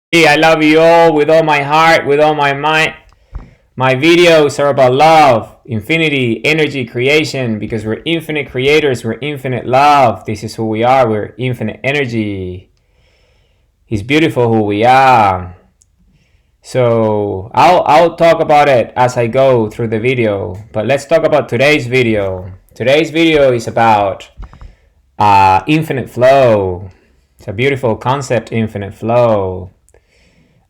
Hey, I love you all with all my heart, with all my mind. My videos are about love, infinity, energy, creation, because we're infinite creators, we're infinite love. This is who we are, we're infinite energy. It's beautiful who we are. So I'll talk about it as I go through the video, but let's talk about today's video. Today's video is about infinite flow. It's a beautiful concept, infinite flow.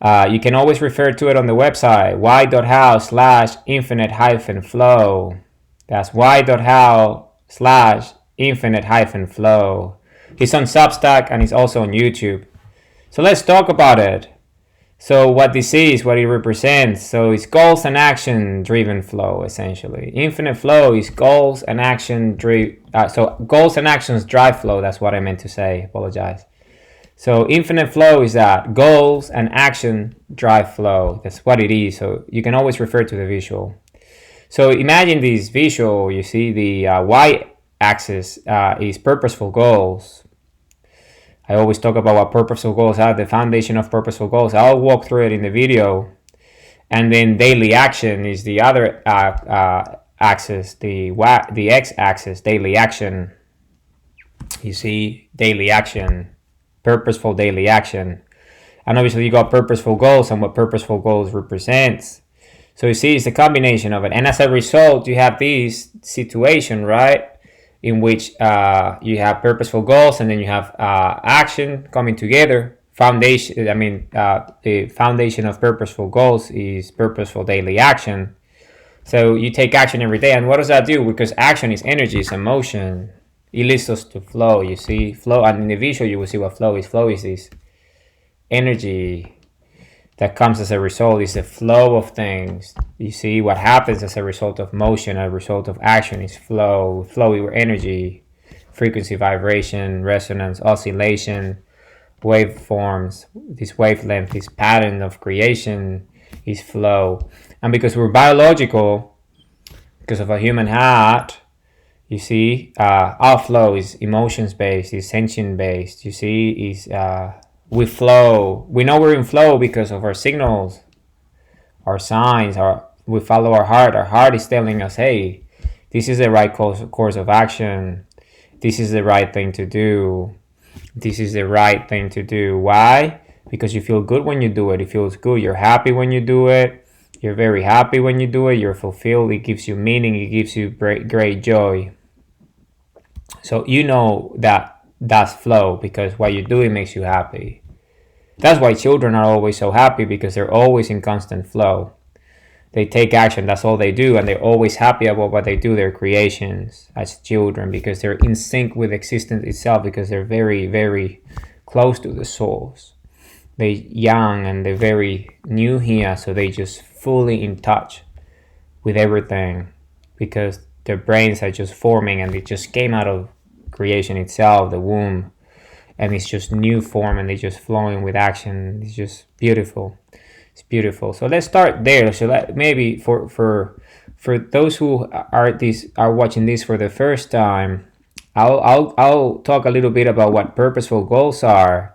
You can always refer to it on the website, y.how/infinite-flow. That's y.how/infinite-flow. It's on Substack and it's also on YouTube. So let's talk about it. So what this is, what it represents. So it's goals and action driven flow, essentially. Infinite flow is goals and action so goals and actions drive flow. That's what I meant to say. Apologize. So infinite flow is that goals and action drive flow. That's what it is. So you can always refer to the visual. So imagine this visual. You see the y-axis is purposeful goals. I always talk about what purposeful goals are, the foundation of purposeful goals. I'll walk through it in the video. And then daily action is the other axis, the x-axis, daily action. You see, daily action. Purposeful daily action. And obviously you got purposeful goals and what purposeful goals represents. So you see it's a combination of it. And as a result, you have this situation, right? In which you have purposeful goals and then you have action coming together. The foundation of purposeful goals is purposeful daily action. So you take action every day. And what does that do? Because action is energy, it's emotion. It leads us to flow, you see. Flow, and in the visual you will see what flow is. Flow is this energy that comes as a result, is the flow of things. You see what happens as a result of motion, as a result of action is flow. Flow is energy, frequency, vibration, resonance, oscillation, waveforms, this wavelength, this pattern of creation is flow. And because we're biological, because of a human heart, you see, our flow is emotions based, is sentient based. You see, is we flow. We know we're in flow because of our signals, our signs. We follow our heart. Our heart is telling us, "Hey, this is the right course of action. This is the right thing to do. This is the right thing to do." Why? Because you feel good when you do it. It feels good. You're happy when you do it. You're very happy when you do it. You're fulfilled. It gives you meaning. It gives you great joy. So you know that that's flow because what you do, it makes you happy. That's why children are always so happy, because they're always in constant flow. They take action, that's all they do, and they're always happy about what they do, their creations as children, because they're in sync with existence itself, because they're very, very close to the source. They're young and they're very new here, so they just fully in touch with everything, because their brains are just forming and they just came out of creation itself, the womb, and it's just new form and they're just flowing with action. It's just beautiful. It's beautiful. So let's start there. So maybe for those who are watching this for the first time, I'll talk a little bit about what purposeful goals are,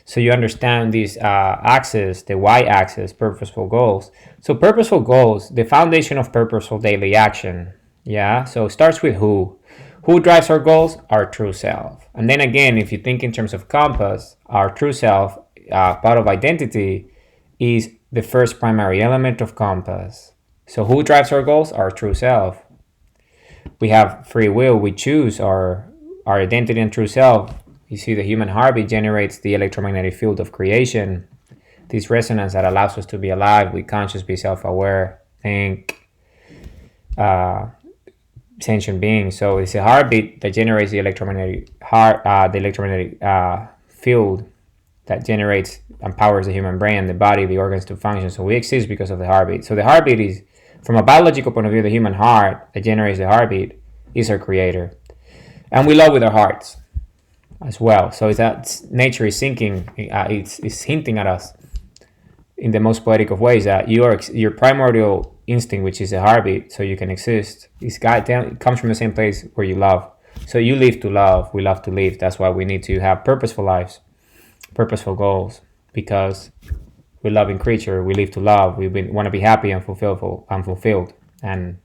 so you understand this axis, the y-axis, purposeful goals. So purposeful goals, the foundation of purposeful daily action. Yeah, so it starts with who. Who drives our goals? Our true self. And then again, if you think in terms of compass, our true self, part of identity, is the first primary element of compass. So who drives our goals? Our true self. We have free will. We choose our identity and true self. You see, the human heartbeat generates the electromagnetic field of creation. This resonance that allows us to be alive, be conscious, be self-aware, think, sentient beings. So it's a heartbeat that generates the electromagnetic field that generates and powers the human brain, the body, the organs to function. So we exist because of the heartbeat. So the heartbeat is, from a biological point of view, the human heart that generates the heartbeat is our creator. And we love with our hearts as well. So it's that nature is thinking, it's hinting at us in the most poetic of ways that your primordial instinct, which is a heartbeat, so you can exist, it comes from the same place where you love. So you live to love, we love to live. That's why we need to have purposeful lives, purposeful goals. because we're loving creature. We live to love. We want to be happy and fulfilled and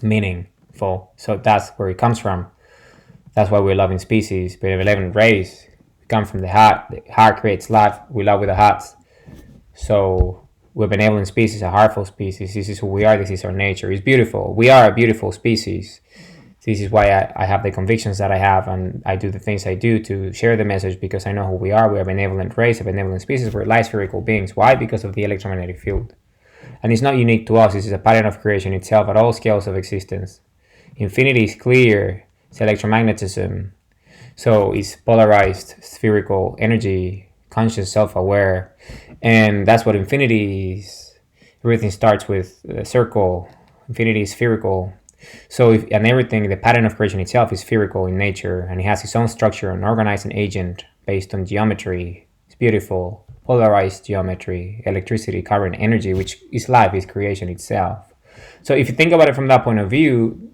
meaningful. So that's where it comes from. That's why we're loving species. Benevolent race. We come from the heart. The heart creates life. We love with the hearts. So we're benevolent species, a heartful species. This is who we are. This is our nature. It's beautiful. We are a beautiful species. This is why I have the convictions that I have, and I do the things I do to share the message, because I know who we are. We're a benevolent race, a benevolent species. We're light spherical beings. Why? Because of the electromagnetic field. And it's not unique to us. This is a pattern of creation itself at all scales of existence. Infinity is clear. It's electromagnetism. So it's polarized, spherical energy, conscious, self-aware. And that's what infinity is. Everything starts with a circle. Infinity is spherical. So and everything, the pattern of creation itself is spherical in nature, and it has its own structure and organizing agent based on geometry. It's beautiful, polarized geometry, electricity, current, energy, which is life, is creation itself. So if you think about it from that point of view,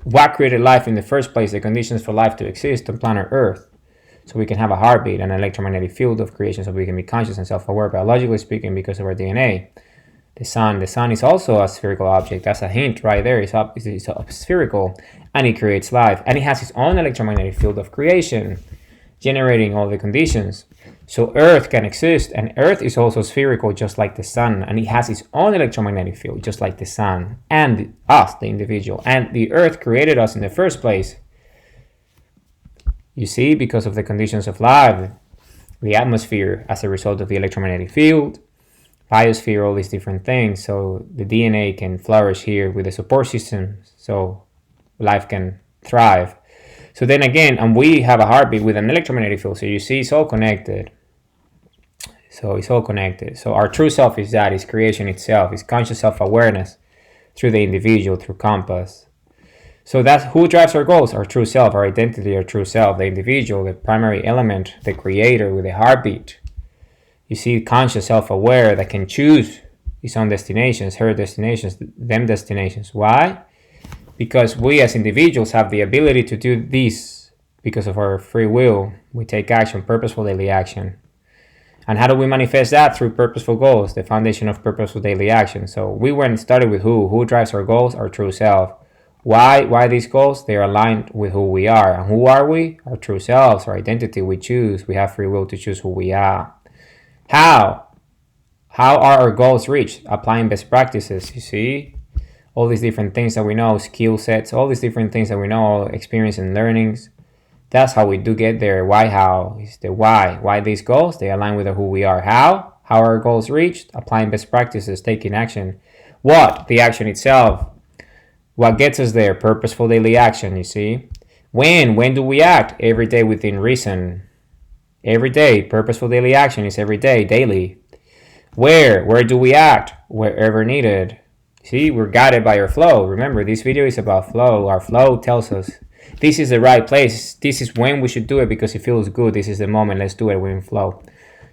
what created life in the first place, the conditions for life to exist on planet Earth, so we can have a heartbeat and an electromagnetic field of creation, so we can be conscious and self-aware, biologically speaking, because of our DNA. The sun is also a spherical object. That's a hint right there. It's spherical, and it creates life, and it has its own electromagnetic field of creation, generating all the conditions. So Earth can exist, and Earth is also spherical, just like the sun, and it has its own electromagnetic field, just like the sun, and us, the individual. And the Earth created us in the first place. You see, because of the conditions of life, the atmosphere as a result of the electromagnetic field, biosphere, all these different things. So the DNA can flourish here with the support system, so life can thrive. So then again, and we have a heartbeat with an electromagnetic field. So you see, it's all connected. So it's all connected. So our true self is that, is creation itself, is conscious self-awareness through the individual, through compass. So that's who drives our goals, our true self, our identity, our true self, the individual, the primary element, the creator with a heartbeat. You see, conscious, self-aware, that can choose his own destinations, her destinations, them destinations. Why? Because we as individuals have the ability to do this because of our free will. We take action, purposeful daily action. And how do we manifest that? Through purposeful goals, the foundation of purposeful daily action. So we went and started with who? Who drives our goals? Our true self. Why these goals? They are aligned with who we are. And who are we? Our true selves, our identity. We choose. We have free will to choose who we are. How? How are our goals reached? Applying best practices, you see? All these different things that we know, skill sets, all these different things that we know, experience and learnings. That's how we do get there. Why, how? Is the why. Why these goals? They align with who we are. How? How are our goals reached? Applying best practices, taking action. What? The action itself. What gets us there? Purposeful daily action, you see? When? When do we act? Every day within reason. Every day. Purposeful daily action is every day, daily. Where? Where do we act? Wherever needed. See, we're guided by our flow. Remember, this video is about flow. Our flow tells us this is the right place. This is when we should do it because it feels good. This is the moment. Let's do it. We're in flow.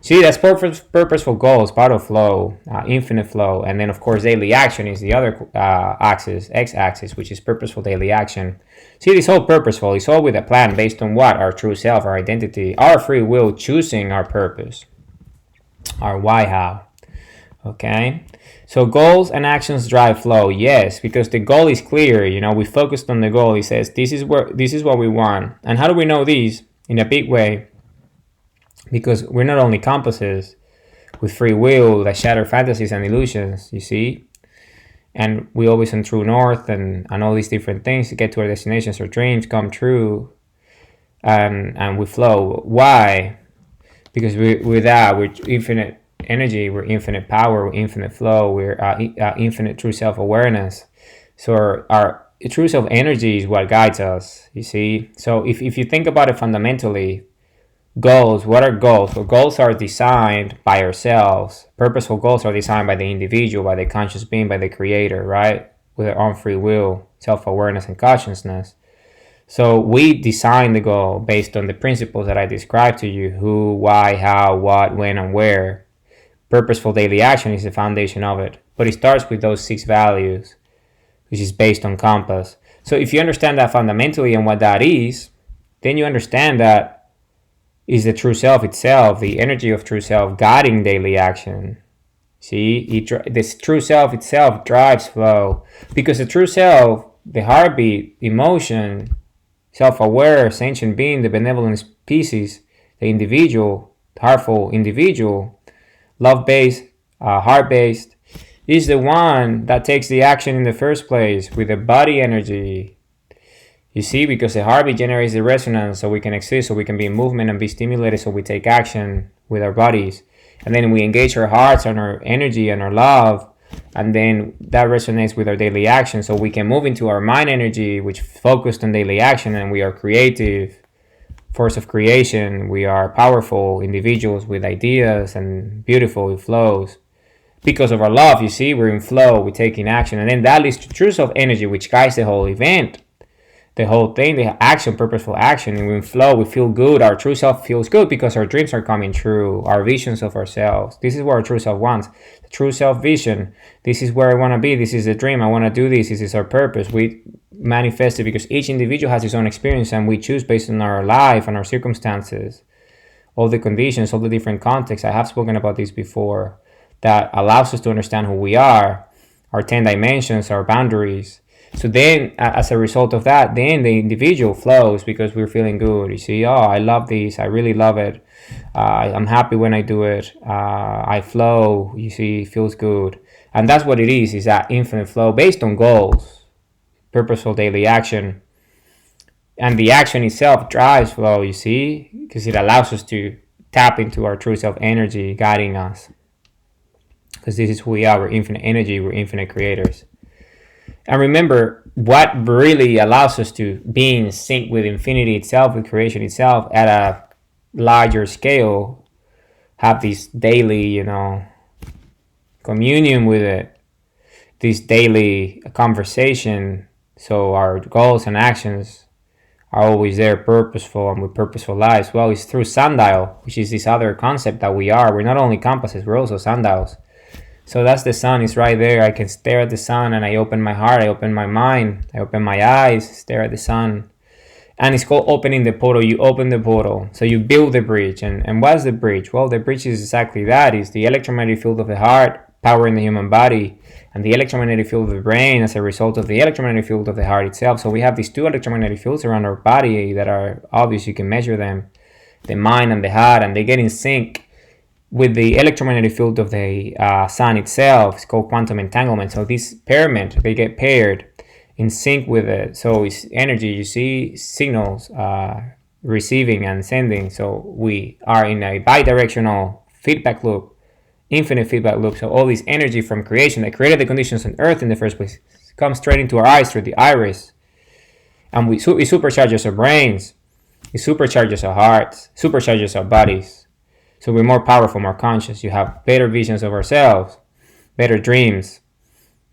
See, that's purposeful goals, part of flow, infinite flow. And then, of course, daily action is the other axis, x-axis, which is purposeful daily action. See, this whole purposeful is all with a plan based on what? Our true self, our identity, our free will, choosing our purpose, our why, how. Okay? So goals and actions drive flow. Yes, because the goal is clear. You know, we focused on the goal. It says, this is what we want. And how do we know these? In a big way. Because we're not only compasses with free will that shatter fantasies and illusions, you see? And we always on true north and all these different things to get to our destinations. Our dreams come true and we flow. Why? Because we're infinite energy, we're infinite power, we're infinite flow, we're infinite true self-awareness. So our true self-energy is what guides us, you see? So if you think about it fundamentally, goals, what are goals? Well, goals are designed by ourselves. Purposeful goals are designed by the individual, by the conscious being, by the creator, right? With their own free will, self-awareness, and consciousness. So we design the goal based on the principles that I described to you: who, why, how, what, when, and where. Purposeful daily action is the foundation of it. But it starts with those 6 values, which is based on compass. So if you understand that fundamentally and what that is, then you understand that is the true self itself, the energy of true self guiding daily action. See, this true self itself drives flow, because the true self, the heartbeat, emotion, self-aware, sentient being, the benevolent species, the individual, the heartful individual, love-based, heart-based, is the one that takes the action in the first place with the body energy. You see, because the heartbeat generates the resonance so we can exist, so we can be in movement and be stimulated, so we take action with our bodies. And then we engage our hearts and our energy and our love, and then that resonates with our daily action, so we can move into our mind energy, which focused on daily action, and we are creative, force of creation. We are powerful individuals with ideas and beautiful flows. Because of our love, you see, we're in flow, we're taking action, and then that leads to true self energy, which guides the whole event. The whole thing, the action, purposeful action, and we're in flow, we feel good, our true self feels good because our dreams are coming true, our visions of ourselves. This is what our true self wants, the true self vision. This is where I want to be, this is the dream, I want to do this is our purpose. We manifest it because each individual has his own experience, and we choose based on our life and our circumstances, all the conditions, all the different contexts. I have spoken about this before, that allows us to understand who we are, our 10 dimensions, our boundaries. So then, as a result of that, then the individual flows because we're feeling good. You see, oh, I love this. I really love it. I'm happy when I do it. I flow. You see, it feels good. And that's what it is that infinite flow based on goals, purposeful daily action. And the action itself drives flow, you see, because it allows us to tap into our true self energy guiding us. Because this is who we are. We're infinite energy. We're infinite creators. And remember, what really allows us to be in sync with infinity itself, with creation itself, at a larger scale, have this daily, communion with it, this daily conversation, so our goals and actions are always there, purposeful, and with purposeful lives. Well, it's through sundial, which is this other concept that we are. We're not only compasses, we're also sundials. So that's the sun, it's right there. I can stare at the sun and I open my heart, I open my mind, I open my eyes, stare at the sun. And it's called opening the portal. You open the portal. So you build the bridge. And what's the bridge? Well, the bridge is exactly that. It's the electromagnetic field of the heart powering the human body, and the electromagnetic field of the brain as a result of the electromagnetic field of the heart itself. So we have these two electromagnetic fields around our body that are obvious. You can measure them, the mind and the heart, and they get in sync with the electromagnetic field of the sun itself. It's called quantum entanglement. So this pairment, they get paired in sync with it. So it's energy, you see, signals receiving and sending. So we are in a bi-directional feedback loop, infinite feedback loop. So all this energy from creation that created the conditions on earth in the first place comes straight into our eyes through the iris. And it supercharges our brains, it supercharges our hearts, supercharges our bodies. So we're more powerful, more conscious. You have better visions of ourselves, better dreams,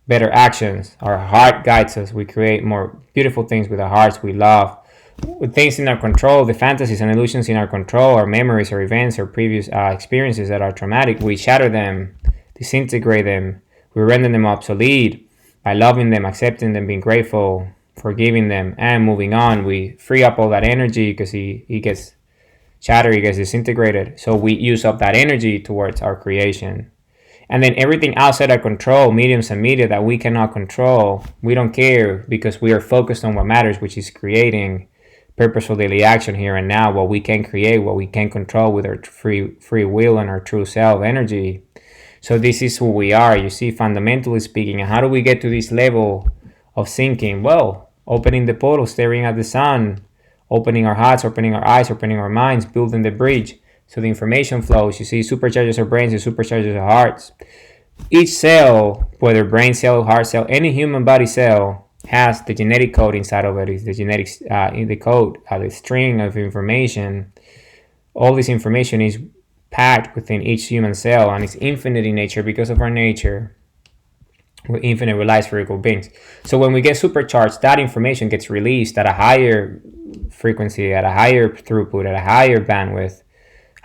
better actions. Our heart guides us. We create more beautiful things with our hearts we love. With things in our control, the fantasies and illusions in our control, our memories, our events, our previous experiences that are traumatic, we shatter them, disintegrate them. We render them obsolete by loving them, accepting them, being grateful, forgiving them, and moving on. We free up all that energy because he gets shattered, he gets disintegrated. So we use up that energy towards our creation. And then everything outside our control, mediums and media that we cannot control, we don't care because we are focused on what matters, which is creating purposeful daily action here and now, what we can create, what we can control with our free will and our true self energy. So this is who we are, you see, fundamentally speaking. And how do we get to this level of thinking? Well, opening the portal, staring at the sun, opening our hearts, opening our eyes, opening our minds, building the bridge. So the information flows, you see, supercharges our brains, it supercharges our hearts. Each cell, whether brain cell, heart cell, any human body cell, has the genetic code inside of it. It's the genetics in the code, the string of information. All this information is packed within each human cell, and it's infinite in nature because of our nature. We're infinite, we're light spherical beings. So when we get supercharged, that information gets released at a higher frequency, at a higher throughput, at a higher bandwidth,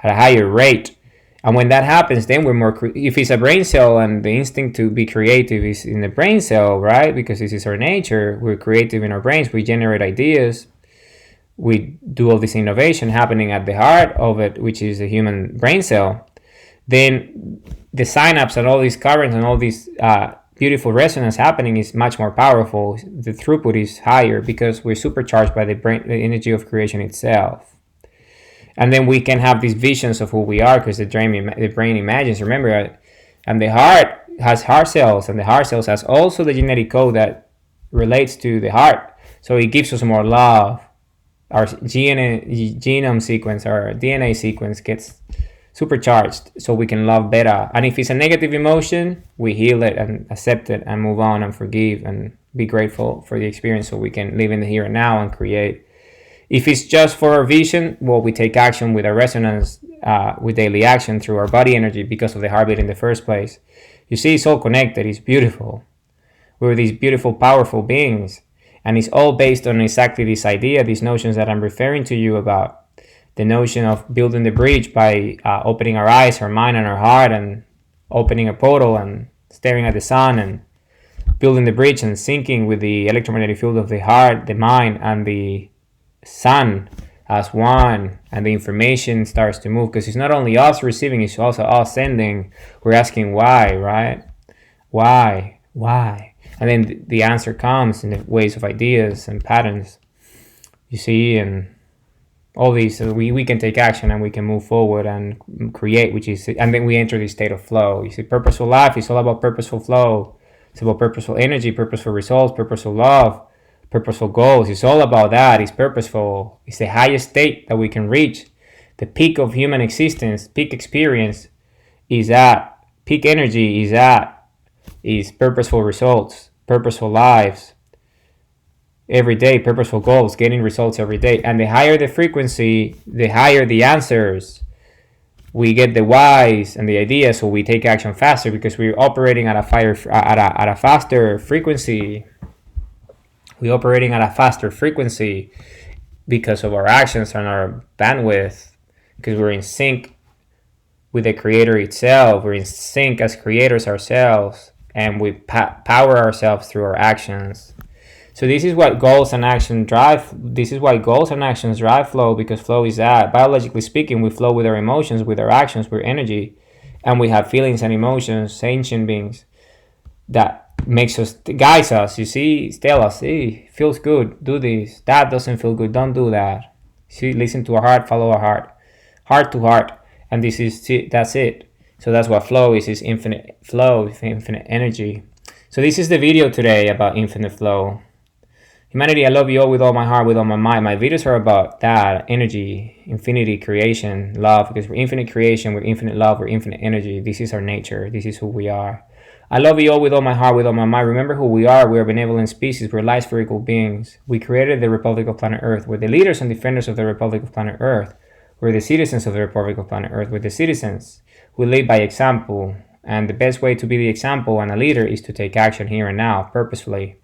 at a higher rate. And when that happens, then we're more, if it's a brain cell and the instinct to be creative is in the brain cell, right? Because this is our nature, we're creative in our brains, we generate ideas, we do all this innovation happening at the heart of it, which is the human brain cell, then the synapse and all these currents and all these beautiful resonance happening is much more powerful. The throughput is higher because we're supercharged by the energy of creation itself. And then we can have these visions of who we are because the brain imagines. Remember, and the heart has heart cells, and the heart cells has also the genetic code that relates to the heart. So it gives us more love. Our genome sequence, our DNA sequence gets supercharged so we can love better. And if it's a negative emotion, we heal it and accept it and move on and forgive and be grateful for the experience so we can live in the here and now and create. If it's just for our vision, well, we take action with our resonance, with daily action through our body energy because of the heartbeat in the first place. You see, it's all connected. It's beautiful. We're these beautiful, powerful beings. And it's all based on exactly this idea, these notions that I'm referring to you about. The notion of building the bridge by opening our eyes, our mind, and our heart, and opening a portal and staring at the sun and building the bridge and syncing with the electromagnetic field of the heart, the mind, and the sun as one, and the information starts to move because it's not only us receiving, it's also us sending. We're asking why, right? Why? And then the answer comes in the ways of ideas and patterns, you see, and all these. So we can take action and we can move forward and create, and then we enter this state of flow. You see, purposeful life is all about purposeful flow. It's about purposeful energy, purposeful results, purposeful love, purposeful goals. It's all about that. It's purposeful. It's the highest state that we can reach. The peak of human existence, peak experience is that. Peak energy is purposeful results, purposeful lives every day, purposeful goals, getting results every day. And the higher the frequency, the higher the answers. We get the whys and the ideas, so we take action faster because we're operating at a faster frequency. We're operating at a faster frequency because of our actions and our bandwidth, because we're in sync with the creator itself. We're in sync as creators ourselves, and we power ourselves through our actions. So this is what goals and action drive. This is why goals and actions drive flow, because flow is that. Biologically speaking, we flow with our emotions, with our actions, with energy, and we have feelings and emotions, sentient beings that makes us, guides us. You see, tell us, hey, feels good, do this. That doesn't feel good, don't do that. See, listen to our heart, follow our heart to heart, and that's it. So that's what flow is infinite flow, infinite energy. So this is the video today about infinite flow. Humanity, I love you all with all my heart, with all my mind. My videos are about that, energy, infinity, creation, love, because we're infinite creation, we're infinite love, we're infinite energy. This is our nature. This is who we are. I love you all with all my heart, with all my mind. Remember who we are. We're a benevolent species. We're light spherical beings. We created the Republic of Planet Earth. We're the leaders and defenders of the Republic of Planet Earth. We're the citizens of the Republic of Planet Earth. We're the citizens. We live by example. And the best way to be the example and a leader is to take action here and now, purposefully.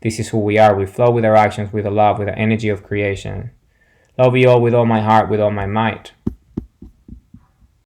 This is who we are. We flow with our actions, with the love, with the energy of creation. Love you all with all my heart, with all my might.